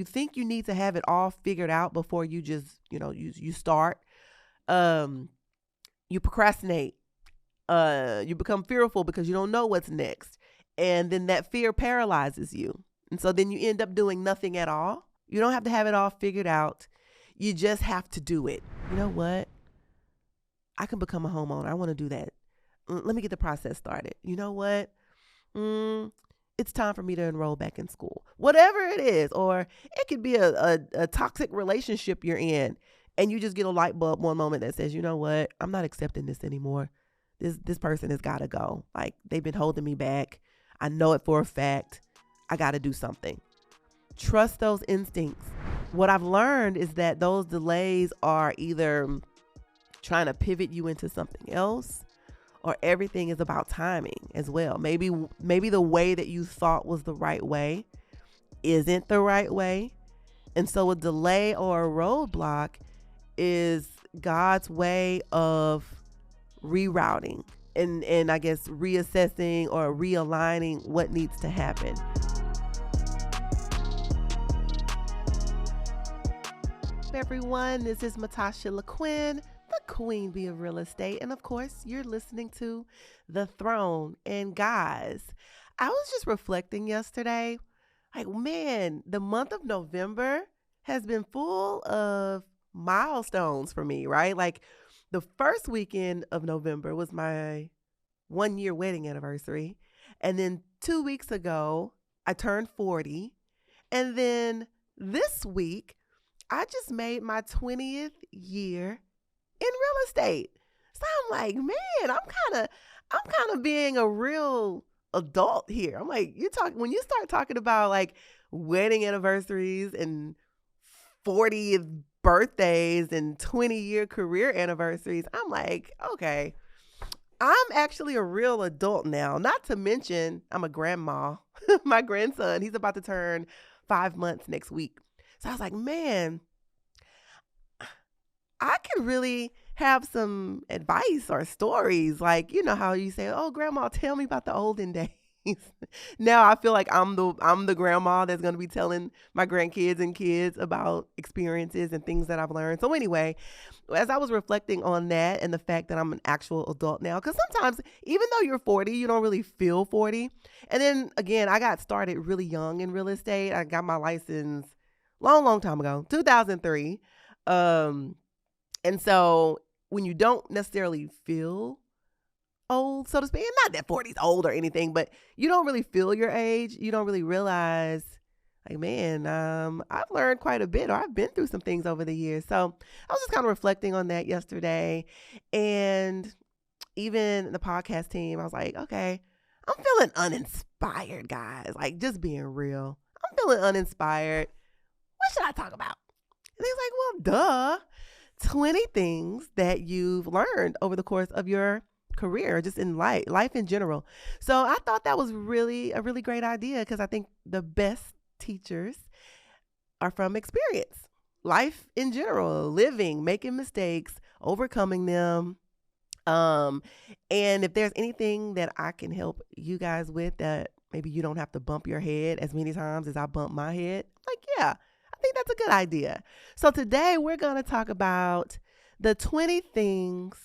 think you need to have it all figured out before you just, you start. You procrastinate. You become fearful because you don't know what's next. And then that fear paralyzes you. And so then you end up doing nothing at all. You don't have to have it all figured out. You just have to do it. You know what? I can become a homeowner. I want to do that. Let me get the process started. You know what? It's time for me to enroll back in school. Whatever it is. Or it could be a toxic relationship you're in. And you just get a light bulb one moment that says, you know what? I'm not accepting this anymore. This person has got to go. Like, they've been holding me back. I know it for a fact. I got to do something. Trust those instincts. What I've learned is that those delays are either trying to pivot you into something else, or everything is about timing as well. Maybe the way that you thought was the right way isn't the right way. And so a delay or a roadblock is God's way of rerouting and I guess reassessing or realigning what needs to happen. Everyone, this is Matasha LaQuinn, the Queen Bee of Real Estate, and of course you're listening to The Throne. And guys, I was just reflecting yesterday, like, man, the month of November has been full of milestones for me, right? Like, the first weekend of November was my 1-year wedding anniversary, and then 2 weeks ago I turned 40, and then this week I just made my 20th year in real estate. So I'm like, man, I'm kind of being a real adult here. I'm like, when you start talking about like wedding anniversaries and 40th birthdays and 20-year career anniversaries, I'm like, okay, I'm actually a real adult now. Not to mention, I'm a grandma. My grandson, he's about to turn 5 months next week. So I was like, man, I could really have some advice or stories. Like, you know how you say, oh, grandma, tell me about the olden days. Now I feel like I'm the grandma that's going to be telling my grandkids and kids about experiences and things that I've learned. So anyway, as I was reflecting on that and the fact that I'm an actual adult now, because sometimes even though you're 40, you don't really feel 40. And then again, I got started really young in real estate. I got my license long time ago, 2003. And so when you don't necessarily feel old, so to speak, and not that 40 is old or anything, but you don't really feel your age, you don't really realize, like, man, I've learned quite a bit, or I've been through some things over the years. So I was just kind of reflecting on that yesterday. And even the podcast team, I was like, okay, I'm feeling uninspired, guys. Like, just being real. I'm feeling uninspired. What should I talk about? And he's like, well, 20 things that you've learned over the course of your career, just in life in general. So I thought that was a really great idea, because I think the best teachers are from experience, life in general, living, making mistakes, overcoming them. And if there's anything that I can help you guys with that maybe you don't have to bump your head as many times as I bump my head, like, yeah, I think that's a good idea. So today we're going to talk about the 20 things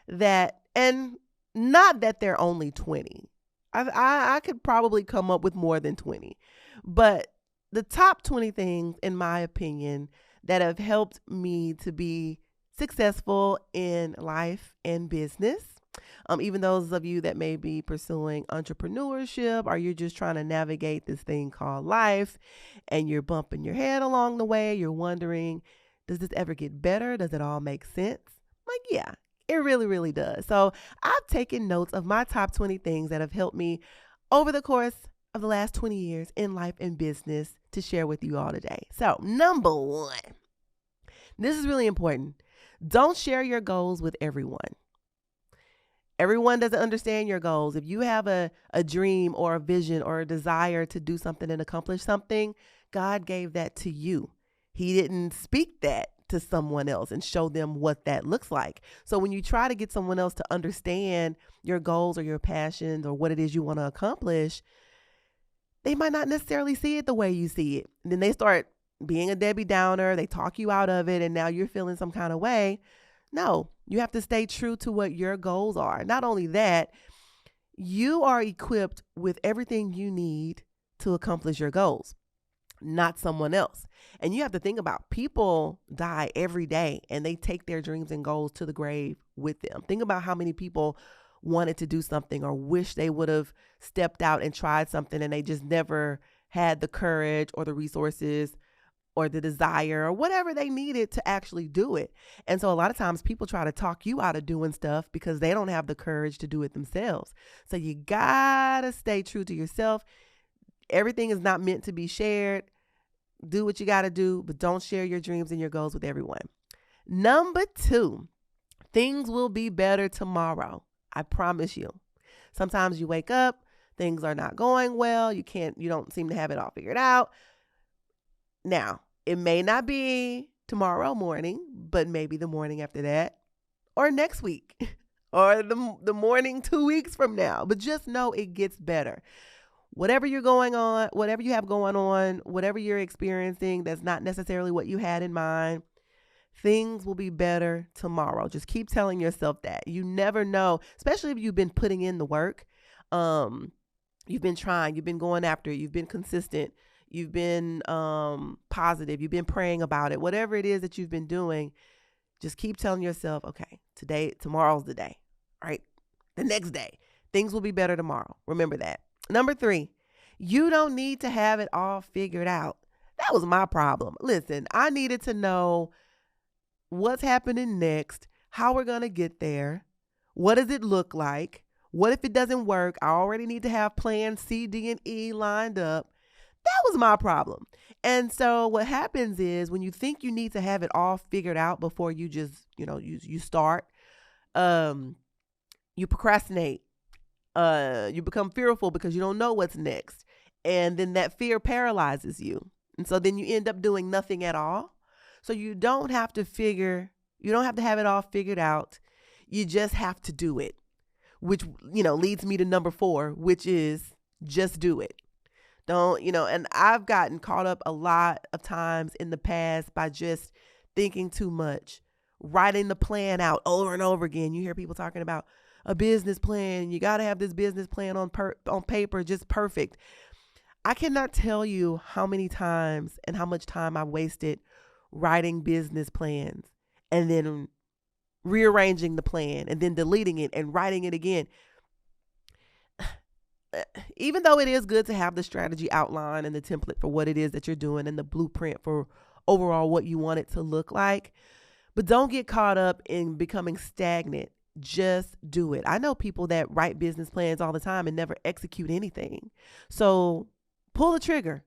that, and not that they're only 20. I could probably come up with more than 20, but the top 20 things, in my opinion, that have helped me to be successful in life and business. Even those of you that may be pursuing entrepreneurship, or you're just trying to navigate this thing called life and you're bumping your head along the way, you're wondering, does this ever get better? Does it all make sense? Like, yeah, it really does. So I've taken notes of my top 20 things that have helped me over the course of the last 20 years in life and business to share with you all today. So number 1, this is really important. Don't share your goals with everyone. Everyone doesn't understand your goals. If you have a dream or a vision or a desire to do something and accomplish something, God gave that to you. He didn't speak that to someone else and show them what that looks like. So when you try to get someone else to understand your goals or your passions or what it is you want to accomplish, they might not necessarily see it the way you see it. And then they start being a Debbie Downer, they talk you out of it, and now you're feeling some kind of way. No, you have to stay true to what your goals are. Not only that, you are equipped with everything you need to accomplish your goals, not someone else. And you have to think about, people die every day and they take their dreams and goals to the grave with them. Think about how many people wanted to do something or wish they would have stepped out and tried something, and they just never had the courage or the resources or the desire or whatever they needed to actually do it. And so a lot of times people try to talk you out of doing stuff because they don't have the courage to do it themselves. So you gotta stay true to yourself. Everything is not meant to be shared. Do what you gotta do, but don't share your dreams and your goals with everyone. Number 2, things will be better tomorrow. I promise you. Sometimes you wake up, things are not going well. You don't seem to have it all figured out. Now, it may not be tomorrow morning, but maybe the morning after that, or next week, or the morning 2 weeks from now. But just know it gets better. Whatever you have going on, whatever you're experiencing that's not necessarily what you had in mind, things will be better tomorrow. Just keep telling yourself that. You never know, especially if you've been putting in the work. You've been trying, you've been going after it, you've been consistent, you've been positive, you've been praying about it. Whatever it is that you've been doing, just keep telling yourself, okay, tomorrow's the day, right? The next day, things will be better tomorrow. Remember that. Number 3, you don't need to have it all figured out. That was my problem. Listen, I needed to know what's happening next, how we're going to get there, what does it look like? What if it doesn't work? I already need to have plans C, D, and E lined up. That was my problem. And so what happens is, when you think you need to have it all figured out before you just, you start, you procrastinate. You become fearful because you don't know what's next. And then that fear paralyzes you. And so then you end up doing nothing at all. So you don't have to have it all figured out. You just have to do it, which, leads me to number 4, which is just do it. And I've gotten caught up a lot of times in the past by just thinking too much, writing the plan out over and over again. You hear people talking about a business plan. You got to have this business plan on paper, just perfect. I cannot tell you how many times and how much time I wasted writing business plans and then rearranging the plan and then deleting it and writing it again. Even though it is good to have the strategy outline and the template for what it is that you're doing and the blueprint for overall what you want it to look like, but don't get caught up in becoming stagnant. Just do it. I know people that write business plans all the time and never execute anything. So pull the trigger,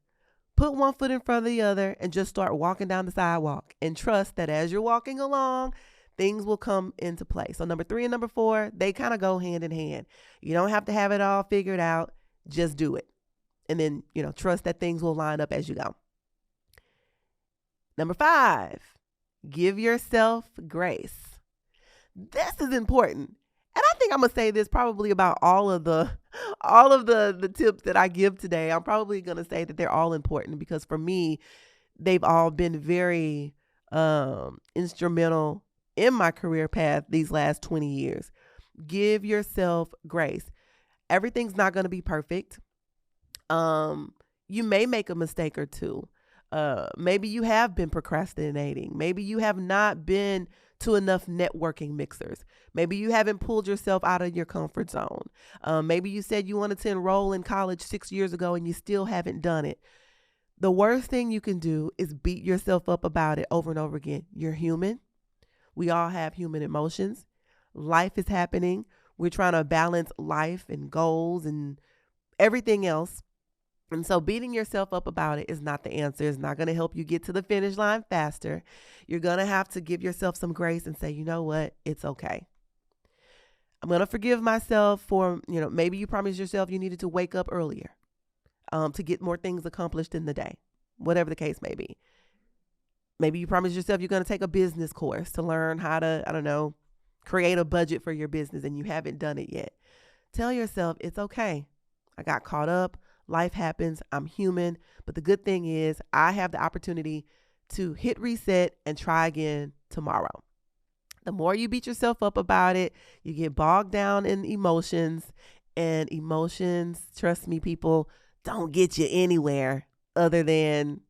put one foot in front of the other, and just start walking down the sidewalk and trust that as you're walking along, things will come into place. So number 3 and number 4, they kind of go hand in hand. You don't have to have it all figured out. Just do it. And then, trust that things will line up as you go. Number 5, give yourself grace. This is important. And I think I'm going to say this probably about all of the tips that I give today. I'm probably going to say that they're all important because for me, they've all been very instrumental in my career path these last 20 years. Give yourself grace. Everything's not going to be perfect. You may make a mistake or two. Maybe you have been procrastinating. Maybe you have not been to enough networking mixers. Maybe you haven't pulled yourself out of your comfort zone. Maybe you said you wanted to enroll in college 6 years ago and you still haven't done it. The worst thing you can do is beat yourself up about it over and over again. You're human. We all have human emotions. Life is happening. We're trying to balance life and goals and everything else. And so beating yourself up about it is not the answer. It's not going to help you get to the finish line faster. You're going to have to give yourself some grace and say, you know what? It's okay. I'm going to forgive myself for, maybe you promised yourself you needed to wake up earlier to get more things accomplished in the day, whatever the case may be. Maybe you promised yourself you're going to take a business course to learn how to, create a budget for your business and you haven't done it yet. Tell yourself it's okay. I got caught up. Life happens. I'm human. But the good thing is I have the opportunity to hit reset and try again tomorrow. The more you beat yourself up about it, you get bogged down in emotions, and emotions, trust me, people, don't get you anywhere other than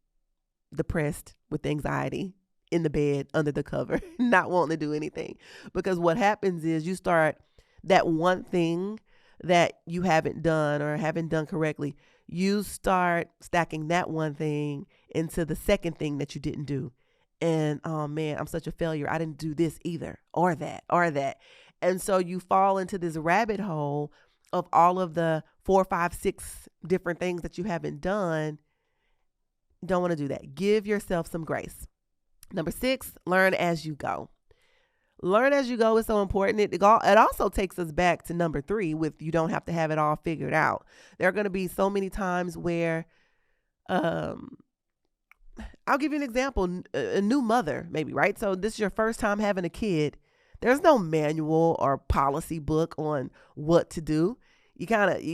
depressed with anxiety in the bed under the cover, not wanting to do anything. Because what happens is you start that one thing that you haven't done or haven't done correctly, you start stacking that one thing into the second thing that you didn't do. And oh man, I'm such a failure. I didn't do this either, or that, or that. And so you fall into this rabbit hole of all of the 4, 5, 6 different things that you haven't done. Don't want to do that. Give yourself some grace. Number 6, learn as you go. Learn as you go is so important. It also takes us back to number 3 with you don't have to have it all figured out. There are going to be so many times where, I'll give you an example, a new mother maybe, right? So this is your first time having a kid. There's no manual or policy book on what to do. You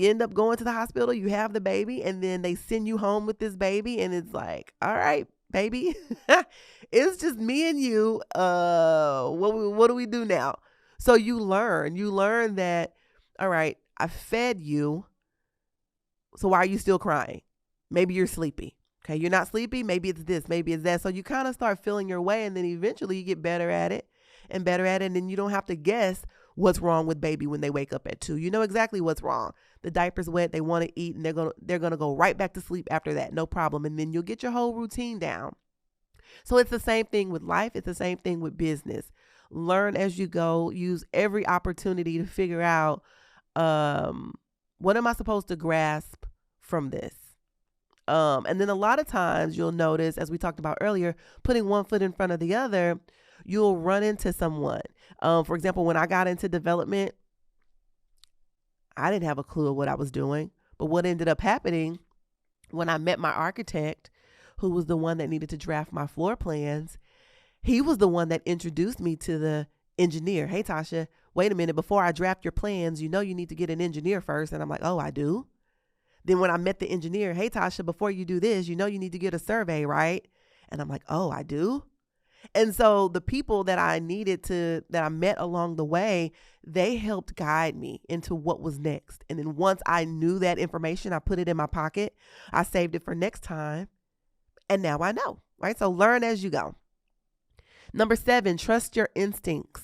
end up going to the hospital, you have the baby, and then they send you home with this baby, and it's like, all right, baby, it's just me and you. What do we do now? So you learn that, all right, I fed you. So why are you still crying? Maybe you're sleepy. Okay. You're not sleepy. Maybe it's this, maybe it's that. So you kind of start feeling your way, and then eventually you get better at it. And then you don't have to guess what's wrong with baby when they wake up at 2. You know exactly what's wrong. The diaper's wet, they want to eat, and they're gonna go right back to sleep after that. No problem. And then you'll get your whole routine down. So it's the same thing with life. It's the same thing with business. Learn as you go. Use every opportunity to figure out what am I supposed to grasp from this. And then a lot of times you'll notice, as we talked about earlier, putting one foot in front of the other, you'll run into someone. For example, when I got into development, I didn't have a clue of what I was doing. But what ended up happening when I met my architect, who was the one that needed to draft my floor plans, he was the one that introduced me to the engineer. Hey, Tasha, wait a minute. Before I draft your plans, you need to get an engineer first. And I'm like, oh, I do? Then when I met the engineer, hey, Tasha, before you do this, you need to get a survey, right? And I'm like, oh, I do? And so the people that I met along the way, they helped guide me into what was next. And then once I knew that information, I put it in my pocket. I saved it for next time. And now I know, right? So learn as you go. Number 7, trust your instincts.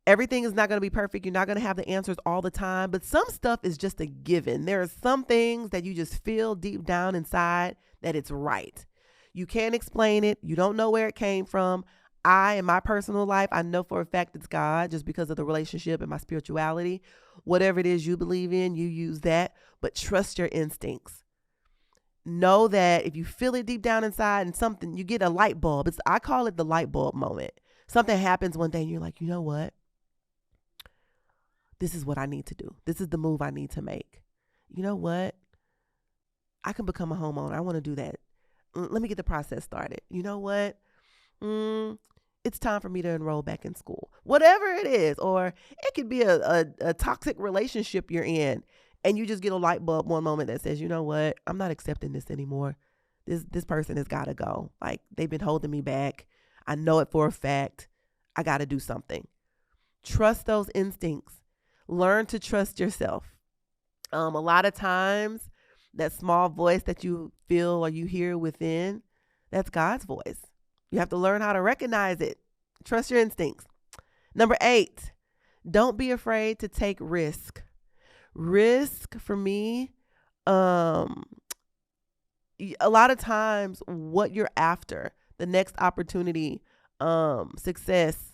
Everything is not going to be perfect. You're not going to have the answers all the time, but some stuff is just a given. There are some things that you just feel deep down inside that it's right. You can't explain it. You don't know where it came from. In my personal life, I know for a fact it's God, just because of the relationship and my spirituality. Whatever it is you believe in, you use that, but trust your instincts. Know that if you feel it deep down inside and something, you get a light bulb. I call it the light bulb moment. Something happens one day and you're like, you know what? This is what I need to do. This is the move I need to make. You know what? I can become a homeowner. I want to do that. Let me get the process started. You know what? It's time for me to enroll back in school. Whatever it is. Or it could be a toxic relationship you're in, and you just get a light bulb one moment that says, you know what? I'm not accepting this anymore. This person has got to go. Like, they've been holding me back. I know it for a fact. I got to do something. Trust those instincts. Learn to trust yourself. A lot of times, that small voice that you feel or you hear within, that's God's voice. You have to learn how to recognize it. Trust your instincts. Number 8, don't be afraid to take risk. Risk for me, a lot of times what you're after, the next opportunity, success,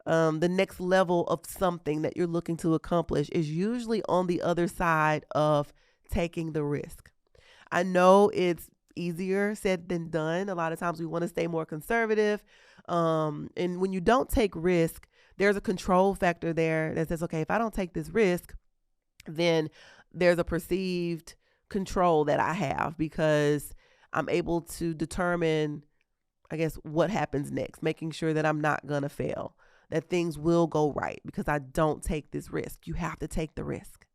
the next level of something that you're looking to accomplish is usually on the other side of taking the risk. I know it's easier said than done. A lot of times we want to stay more conservative. And when you don't take risk, there's a control factor there that says, okay, if I don't take this risk, then there's a perceived control that I have because I'm able to determine, I guess, what happens next, making sure that I'm not going to fail, that things will go right because I don't take this risk. You have to take the risk.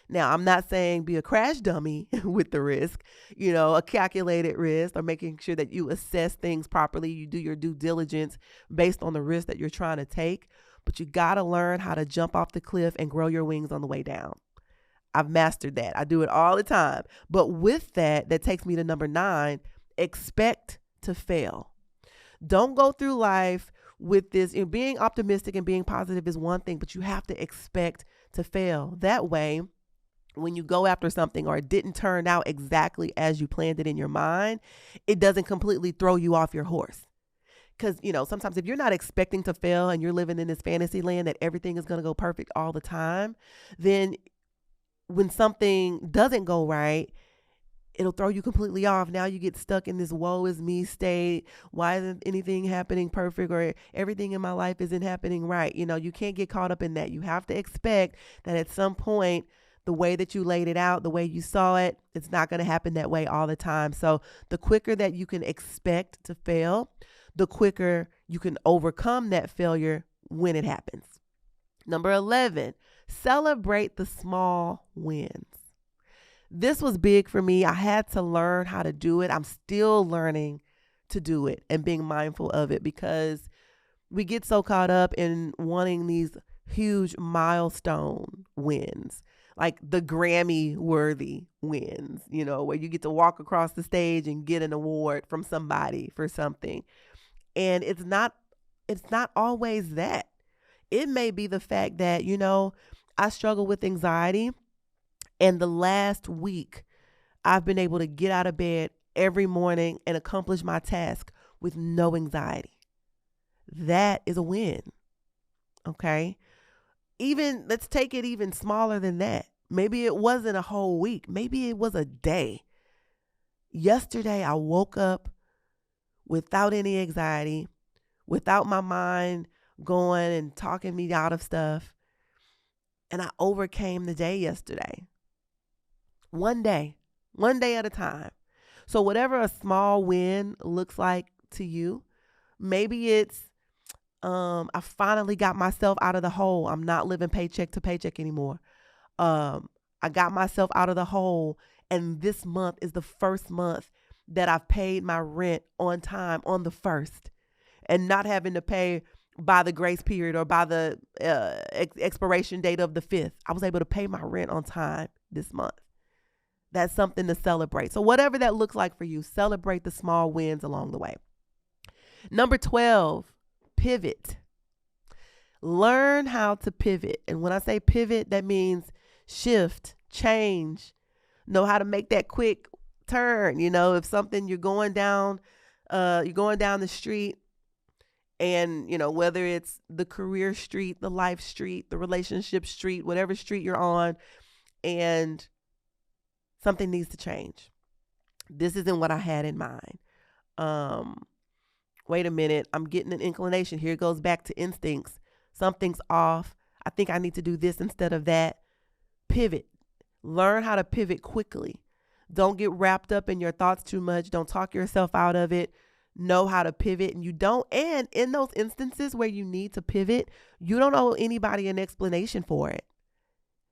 Now, I'm not saying be a crash dummy with the risk, a calculated risk, or making sure that you assess things properly. You do your due diligence based on the risk that you're trying to take. But you got to learn how to jump off the cliff and grow your wings on the way down. I've mastered that. I do it all the time. But with that takes me to number 9, expect to fail. Don't go through life with this. Being optimistic and being positive is one thing, but you have to expect to fail. That way, when you go after something or it didn't turn out exactly as you planned it in your mind, it doesn't completely throw you off your horse. Because, sometimes if you're not expecting to fail and you're living in this fantasy land that everything is going to go perfect all the time, then when something doesn't go right, it'll throw you completely off. Now you get stuck in this woe is me state. Why isn't anything happening perfect, or everything in my life isn't happening right? You can't get caught up in that. You have to expect that at some point, the way that you laid it out, the way you saw it, it's not going to happen that way all the time. So the quicker that you can expect to fail, the quicker you can overcome that failure when it happens. Number 11, celebrate the small wins. This was big for me. I had to learn how to do it. I'm still learning to do it and being mindful of it, because we get so caught up in wanting these huge milestone wins, like the Grammy worthy wins, where you get to walk across the stage and get an award from somebody for something. And it's not always that. It may be the fact that, I struggle with anxiety, and the last week I've been able to get out of bed every morning and accomplish my task with no anxiety. That is a win. Okay. Let's take it even smaller than that. Maybe it wasn't a whole week. Maybe it was a day. Yesterday, I woke up without any anxiety, without my mind going and talking me out of stuff. And I overcame the day yesterday. One day at a time. So whatever a small win looks like to you, maybe it's, I finally got myself out of the hole. I'm not living paycheck to paycheck anymore. I got myself out of the hole, and this month is the first month that I've paid my rent on time on the 1st, and not having to pay by the grace period or by the expiration date of the 5th. I was able to pay my rent on time this month. That's something to celebrate. So whatever that looks like for you, celebrate the small wins along the way. Number 12, pivot. Learn how to pivot. And when I say pivot, that means shift, change, know how to make that quick turn. If something you're going down the street, and whether it's the career street, the life street, the relationship street, whatever street you're on, and something needs to change. This isn't what I had in mind. Wait a minute, I'm getting an inclination. Here it goes back to instincts. Something's off. I think I need to do this instead of that. Pivot. Learn how to pivot quickly. Don't get wrapped up in your thoughts too much. Don't talk yourself out of it. Know how to pivot, and in those instances where you need to pivot, you don't owe anybody an explanation for it.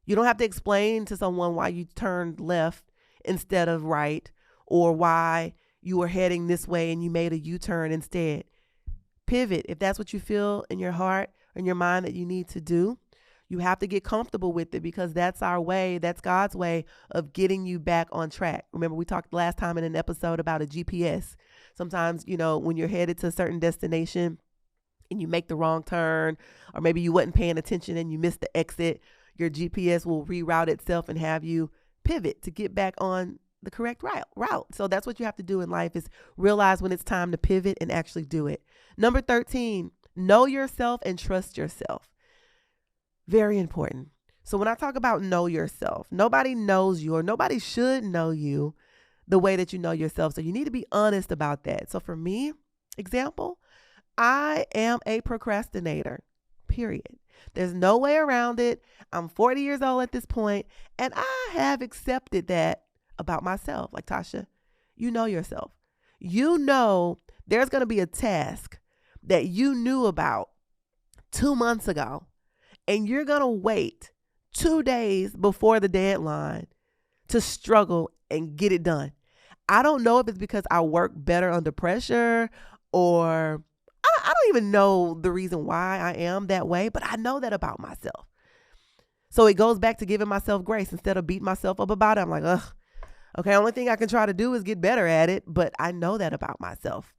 You don't have to explain to someone why you turned left instead of right, or why you were heading this way and you made a U-turn instead. Pivot. If that's what you feel in your heart or in your mind that you need to do, you have to get comfortable with it, because that's our way. That's God's way of getting you back on track. Remember, we talked last time in an episode about a GPS. Sometimes, when you're headed to a certain destination and you make the wrong turn, or maybe you wasn't paying attention and you missed the exit, your GPS will reroute itself and have you pivot to get back on the correct route. So that's what you have to do in life, is realize when it's time to pivot and actually do it. Number 13, know yourself and trust yourself. Very important. So when I talk about know yourself, nobody knows you, or nobody should know you the way that you know yourself. So you need to be honest about that. So for me, example, I am a procrastinator, period. There's no way around it. I'm 40 years old at this point, and I have accepted that about myself. Like, Tasha, you know yourself. You know there's going to be a task that you knew about 2 months ago, and you're going to wait 2 days before the deadline to struggle and get it done. I don't know if it's because I work better under pressure, or I don't even know the reason why I am that way, but I know that about myself. So it goes back to giving myself grace instead of beating myself up about it. I'm like, ugh, okay, only thing I can try to do is get better at it, but I know that about myself.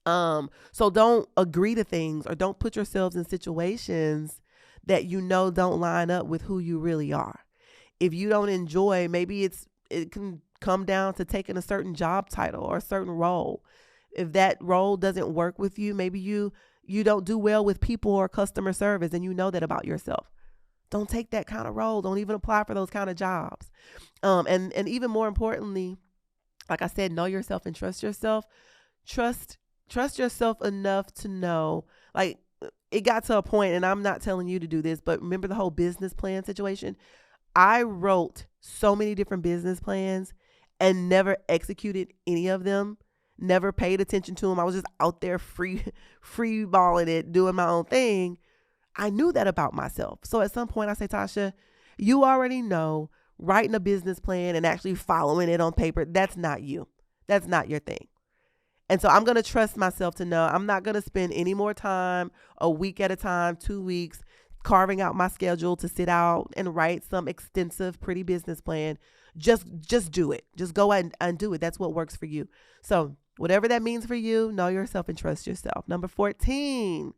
So don't agree to things, or don't put yourselves in situations that you know don't line up with who you really are. If you don't enjoy, maybe it can come down to taking a certain job title or a certain role. If that role doesn't work with you, maybe you don't do well with people or customer service, and you know that about yourself. Don't take that kind of role. Don't even apply for those kind of jobs. And even more importantly, like I said, know yourself and trust yourself. Trust yourself enough to know, like, it got to a point, and I'm not telling you to do this, but remember the whole business plan situation? I wrote so many different business plans and never executed any of them, never paid attention to them. I was just out there free balling it, doing my own thing. I knew that about myself. So at some point I say, Tasha, you already know writing a business plan and actually following it on paper, that's not you. That's not your thing. And so I'm going to trust myself to know I'm not going to spend any more time, a week at a time, 2 weeks, carving out my schedule to sit out and write some extensive, pretty business plan. Just do it. Just go and do it. That's what works for you. So whatever that means for you, know yourself and trust yourself. Number 14,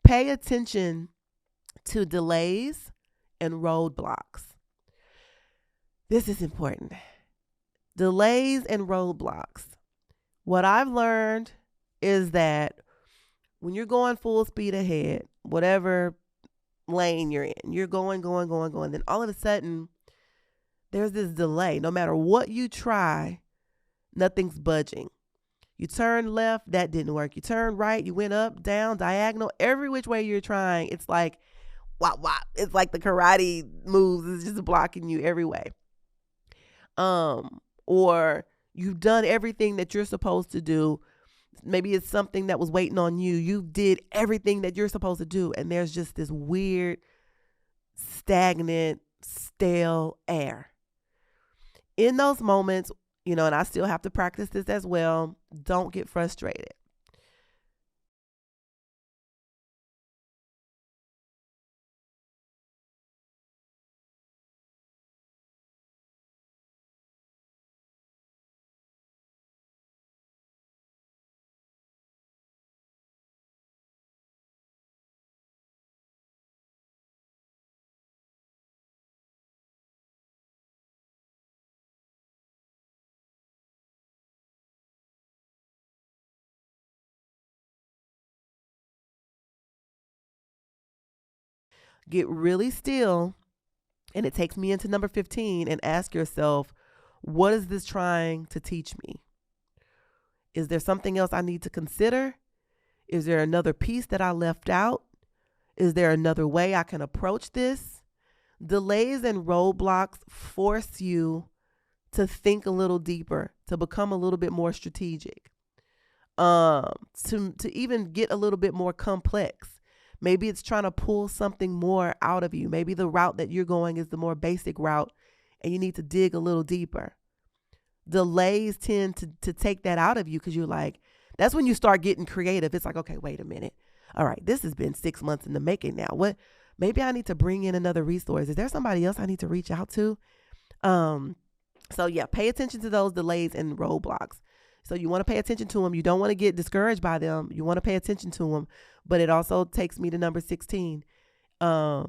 pay attention to delays and roadblocks. This is important. Delays and roadblocks. What I've learned is that when you're going full speed ahead, whatever lane you're in, you're going, then all of a sudden there's this delay. No matter what you try, nothing's budging. You turn left, that didn't work. You turn right, you went up, down, diagonal, every which way you're trying. It's like, wop, wop. It's like the karate moves is just blocking you every way. Or you've done everything that you're supposed to do. Maybe it's something that was waiting on you. You did everything that you're supposed to do, and there's just this weird, stagnant, stale air. In those moments, and I still have to practice this as well, don't get frustrated. Get really still, and it takes me into number 15, and ask yourself, what is this trying to teach me? Is there something else I need to consider? Is there another piece that I left out? Is there another way I can approach this? Delays and roadblocks force you to think a little deeper, to become a little bit more strategic, to even get a little bit more complex. Maybe it's trying to pull something more out of you. Maybe the route that you're going is the more basic route, and you need to dig a little deeper. Delays tend to take that out of you, because you're like, that's when you start getting creative. It's like, okay, wait a minute. All right, this has been 6 months in the making now. Maybe I need to bring in another resource. Is there somebody else I need to reach out to? So yeah, pay attention to those delays and roadblocks. So you want to pay attention to them. You don't want to get discouraged by them. You want to pay attention to them. But it also takes me to number 16. Delays,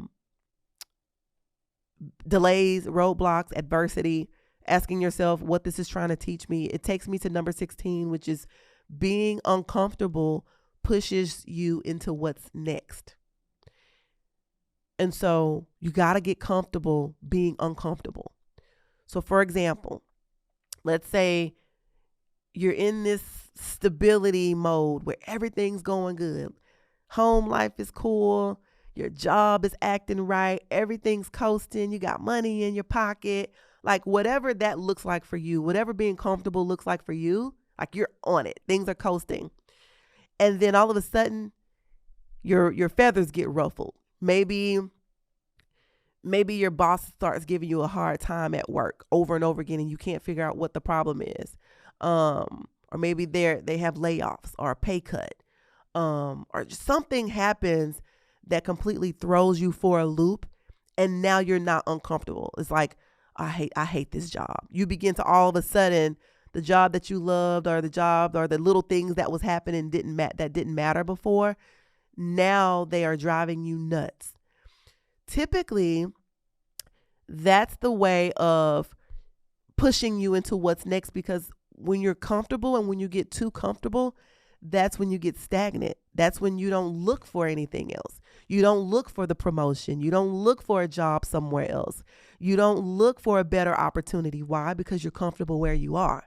roadblocks, adversity, asking yourself what this is trying to teach me. It takes me to number 16, which is being uncomfortable pushes you into what's next. And so you got to get comfortable being uncomfortable. So for example, let's say you're in this stability mode where everything's going good. Home life is cool. Your job is acting right. Everything's coasting. You got money in your pocket. Like whatever that looks like for you, whatever being comfortable looks like for you, like you're on it. Things are coasting. And then all of a sudden, your feathers get ruffled. Maybe Maybe your boss starts giving you a hard time at work over and over again, and you can't figure out what the problem is. Or maybe they have layoffs or a pay cut, or just something happens that completely throws you for a loop, and now you're not uncomfortable. It's like, I hate this job. You begin to all of a sudden, the job that you loved, or the job, or the little things that was happening that didn't matter before, now they are driving you nuts. Typically, that's the way of pushing you into what's next, because when you're comfortable and when you get too comfortable, that's when you get stagnant. That's when you don't look for anything else. You don't look for the promotion. You don't look for a job somewhere else. You don't look for a better opportunity. Why? Because you're comfortable where you are.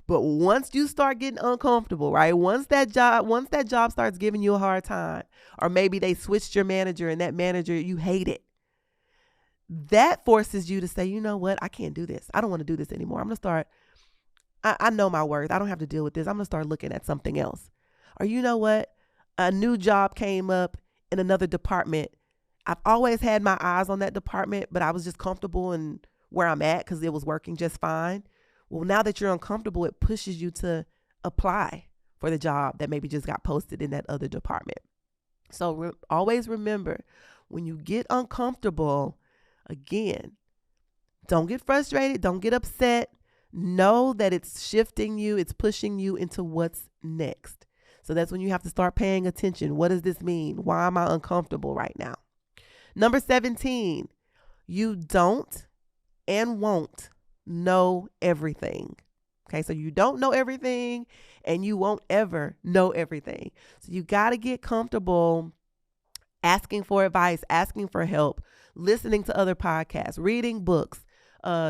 But once you start getting uncomfortable, right? Once that job starts giving you a hard time, or maybe they switched your manager and that manager, you hate it. That forces you to say, you know what? I can't do this. I don't want to do this anymore. I'm going to start. I know my worth. I don't have to deal with this. I'm going to start looking at something else. Or you know what? A new job came up in another department. I've always had my eyes on that department, but I was just comfortable in where I'm at because it was working just fine. Well, now that you're uncomfortable, it pushes you to apply for the job that maybe just got posted in that other department. So always remember, when you get uncomfortable, again, don't get frustrated. Don't get upset. Know that it's shifting you. It's pushing you into what's next. So that's when you have to start paying attention. What does this mean? Why am I uncomfortable right now? Number 17, you don't and won't know everything. Okay, so you don't know everything and you won't ever know everything. So you got to get comfortable asking for advice, asking for help, listening to other podcasts, reading books,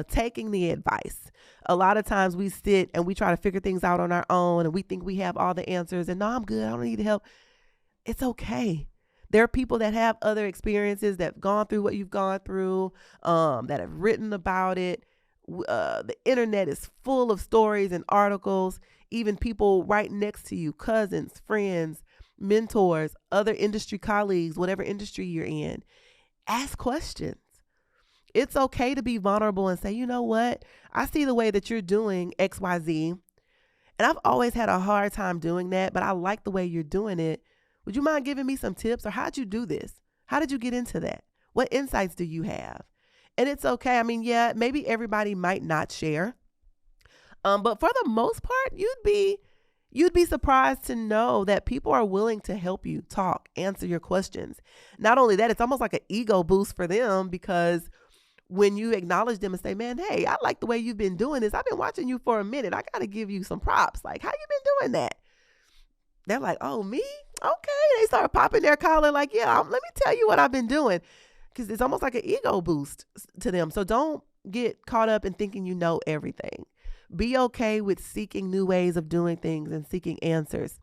taking the advice. A lot of times we sit and we try to figure things out on our own and we think we have all the answers and no, I'm good. I don't need help. It's okay. There are people that have other experiences that have gone through what you've gone through, that have written about it. The internet is full of stories and articles, even people right next to you, cousins, friends, mentors, other industry colleagues, whatever industry you're in. Ask questions. It's okay to be vulnerable and say, you know what? I see the way that you're doing XYZ. And I've always had a hard time doing that, but I like the way you're doing it. Would you mind giving me some tips? Or how'd you do this? How did you get into that? What insights do you have? And it's okay. I mean, yeah, maybe everybody might not share. But for the most part, you'd be surprised to know that people are willing to help you talk, answer your questions. Not only that, it's almost like an ego boost for them, because when you acknowledge them and say, man, hey, I like the way you've been doing this. I've been watching you for a minute. I got to give you some props. Like, how you been doing that? They're like, oh, me? Okay. They start popping their collar like, yeah, let me tell you what I've been doing. Because it's almost like an ego boost to them. So don't get caught up in thinking you know everything. Be okay with seeking new ways of doing things and seeking answers.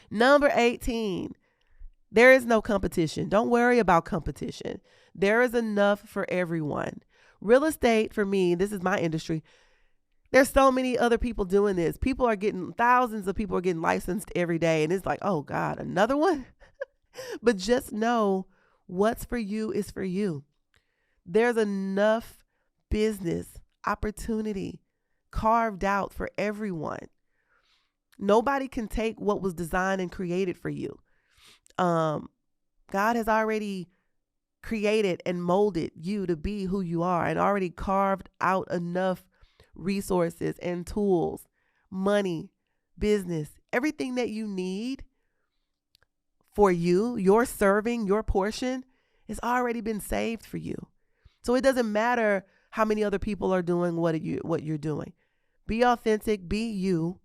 Number 18, there is no competition. Don't worry about competition. There is enough for everyone. Real estate, for me, this is my industry. There's so many other people doing this. Thousands of people are getting licensed every day. And it's like, oh God, another one? But just know what's for you is for you. There's enough business opportunity carved out for everyone. Nobody can take what was designed and created for you. God has already created and molded you to be who you are, and already carved out enough resources and tools, money, business, everything that you need for you, your serving, your portion has already been saved for you. So it doesn't matter how many other people are doing what you're doing. Be authentic, be you,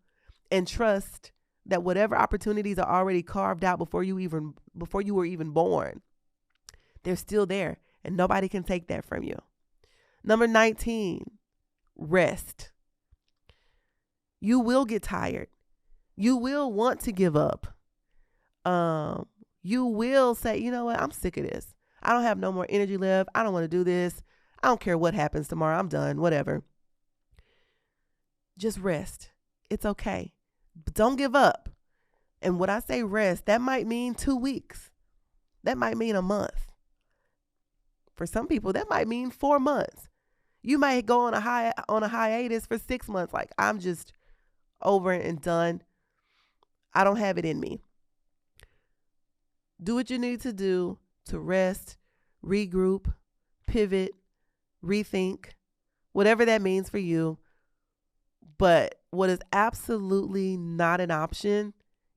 and trust that whatever opportunities are already carved out before you were even born, they're still there, and nobody can take that from you. Number 19, rest. You will get tired. You will want to give up. You will say, you know what? I'm sick of this. I don't have no more energy left. I don't want to do this. I don't care what happens tomorrow. I'm done. Whatever. Just rest. It's okay. But don't give up. And when I say rest, that might mean 2 weeks. That might mean a month. For some people, that might mean 4 months. You might go on a hiatus for 6 months. Like, I'm just over and done. I don't have it in me. Do what you need to do to rest, regroup, pivot, rethink, whatever that means for you. But what is absolutely not an option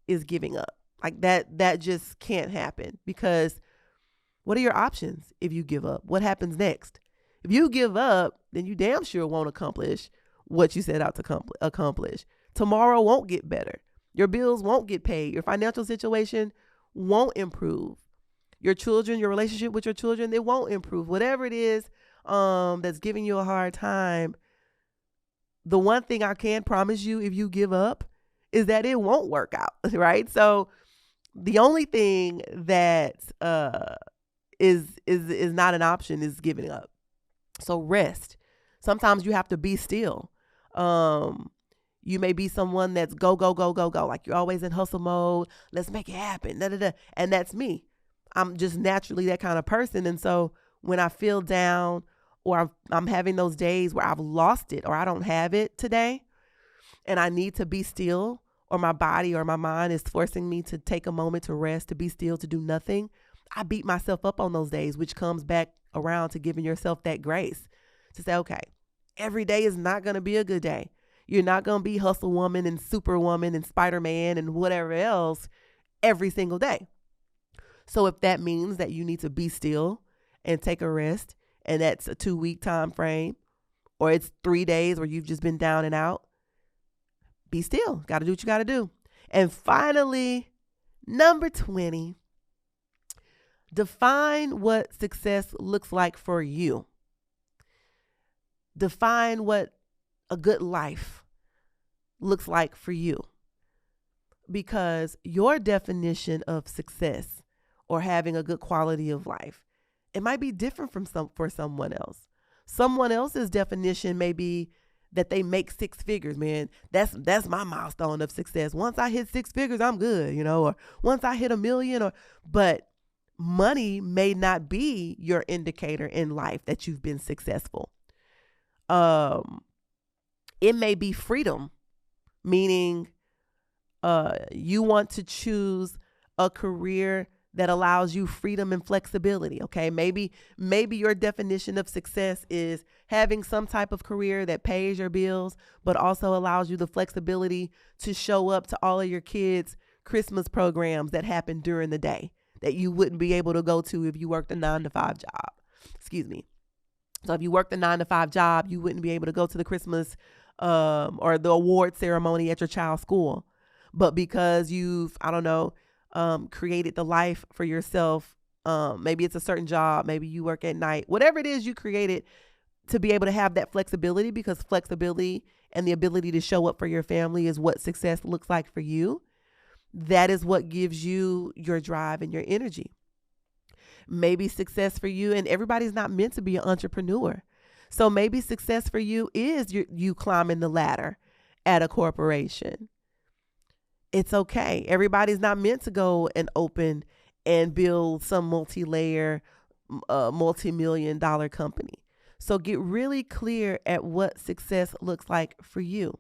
is giving up. Like that just can't happen, because what are your options if you give up? What happens next? If you give up, then you damn sure won't accomplish what you set out to accomplish. Tomorrow won't get better. Your bills won't get paid. Your financial situation won't improve. Your children, your relationship with your children, it won't improve. Whatever it is that's giving you a hard time, the one thing I can promise you if you give up is that it won't work out, right? So the only thing that is not an option is giving up. So rest. Sometimes you have to be still. You may be someone that's go, go, go, go, go. Like, you're always in hustle mode. Let's make it happen. Da, da, da. And that's me. I'm just naturally that kind of person. And so when I feel down, or I'm having those days where I've lost it or I don't have it today, and I need to be still, or my body or my mind is forcing me to take a moment to rest, to be still, to do nothing, I beat myself up on those days, which comes back around to giving yourself that grace to say, okay, every day is not going to be a good day. You're not going to be hustle woman and superwoman and Spider-Man and whatever else every single day. So if that means that you need to be still and take a rest, and that's a 2-week time frame, or it's 3 days where you've just been down and out, be still. Got to do what you got to do. And finally, number 20, define what success looks like for you. Define what a good life looks like for you. Because your definition of success or having a good quality of life, it might be different for someone else. Someone else's definition may be that they make 6 figures, man. That's my milestone of success. Once I hit 6 figures, I'm good, or once I hit 1 million, but money may not be your indicator in life that you've been successful. It may be freedom, meaning you want to choose a career that allows you freedom and flexibility. Okay. Maybe your definition of success is having some type of career that pays your bills, but also allows you the flexibility to show up to all of your kids' Christmas programs that happen during the day that you wouldn't be able to go to if you worked a 9-to-5 job. Excuse me. So if you worked a 9-to-5 job, you wouldn't be able to go to the Christmas or the award ceremony at your child's school. But because you've, created the life for yourself, maybe it's a certain job, maybe you work at night, whatever it is you created to be able to have that flexibility, because flexibility and the ability to show up for your family is what success looks like for you. That is what gives you your drive and your energy. Maybe success for you, and everybody's not meant to be an entrepreneur. So maybe success for you is you climbing the ladder at a corporation. It's okay. Everybody's not meant to go and open and build some multi-layer, multi-million-dollar company. So get really clear at what success looks like for you.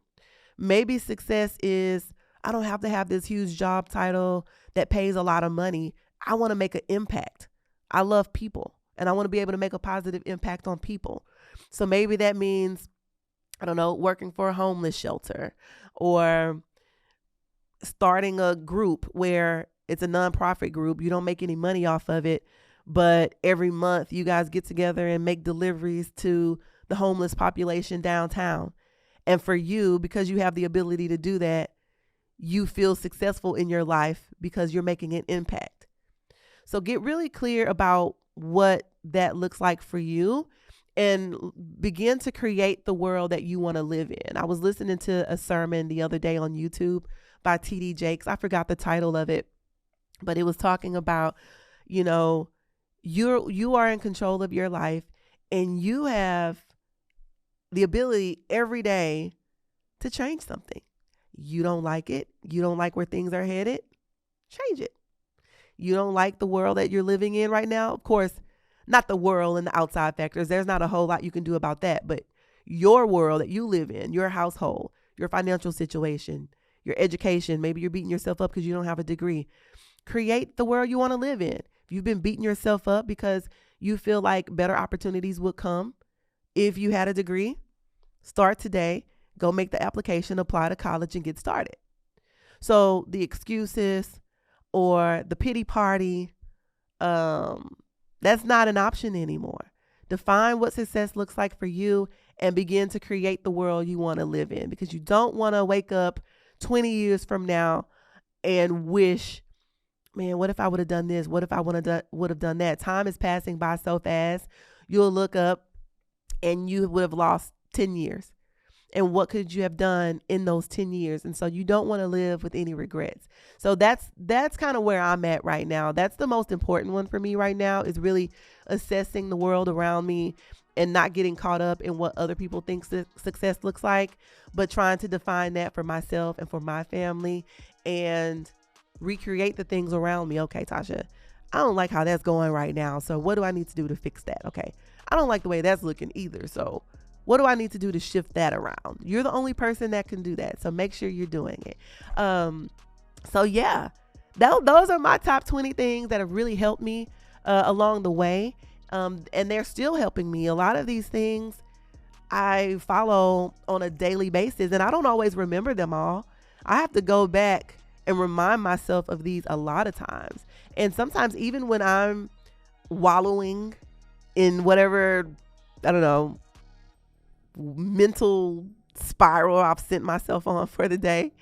Maybe success is, I don't have to have this huge job title that pays a lot of money. I want to make an impact. I love people, and I want to be able to make a positive impact on people. So maybe that means, working for a homeless shelter, or starting a group where it's a nonprofit group. You don't make any money off of it, but every month you guys get together and make deliveries to the homeless population downtown. And for you, because you have the ability to do that, you feel successful in your life because you're making an impact. So get really clear about what that looks like for you, and begin to create the world that you want to live in. I was listening to a sermon the other day on YouTube by T.D. Jakes. I forgot the title of it, but it was talking about, you are in control of your life, and you have the ability every day to change something. You don't like it. You don't like where things are headed. Change it. You don't like the world that you're living in right now. Of course, not the world and the outside factors. There's not a whole lot you can do about that, but your world that you live in, your household, your financial situation, your education, maybe you're beating yourself up because you don't have a degree. Create the world you want to live in. If you've been beating yourself up because you feel like better opportunities would come if you had a degree, start today. Go make the application, apply to college, and get started. So the excuses or the pity party, that's not an option anymore. Define what success looks like for you and begin to create the world you want to live in, because you don't want to wake up 20 years from now and wish, man, what if I would have done this? What if I would have done that? Time is passing by so fast. You'll look up and you would have lost 10 years. And what could you have done in those 10 years? And so you don't want to live with any regrets. So that's kind of where I'm at right now. That's the most important one for me right now, is really assessing the world around me and not getting caught up in what other people think success looks like, but trying to define that for myself and for my family and recreate the things around me. Okay, Tasha, I don't like how that's going right now. So what do I need to do to fix that? Okay, I don't like the way that's looking either. So what do I need to do to shift that around? You're the only person that can do that. So make sure you're doing it. So yeah, those are my top 20 things that have really helped me along the way. And they're still helping me. A lot of these things I follow on a daily basis, and I don't always remember them all. I have to go back and remind myself of these a lot of times. And sometimes even when I'm wallowing in whatever, I don't know, mental spiral I've sent myself on for the day,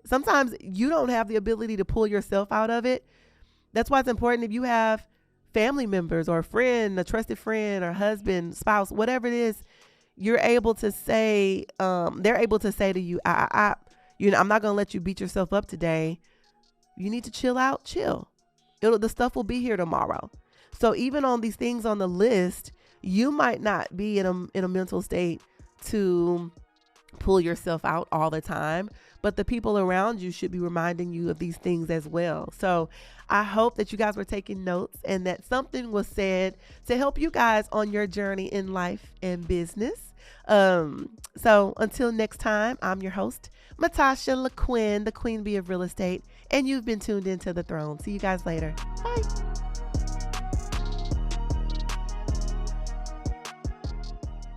sometimes you don't have the ability to pull yourself out of it. That's why it's important, if you have family members or a friend, a trusted friend or husband, spouse, whatever it is, you're able to say, they're able to say to you, I'm not going to let you beat yourself up today. You need to chill out, chill. The stuff will be here tomorrow. So even on these things on the list, you might not be in a mental state to pull yourself out all the time, but the people around you should be reminding you of these things as well. So I hope that you guys were taking notes and that something was said to help you guys on your journey in life and business. So until next time, I'm your host, Matasha LaQuinn, the Queen Bee of Real Estate, and you've been tuned into The Throne. See you guys later. Bye.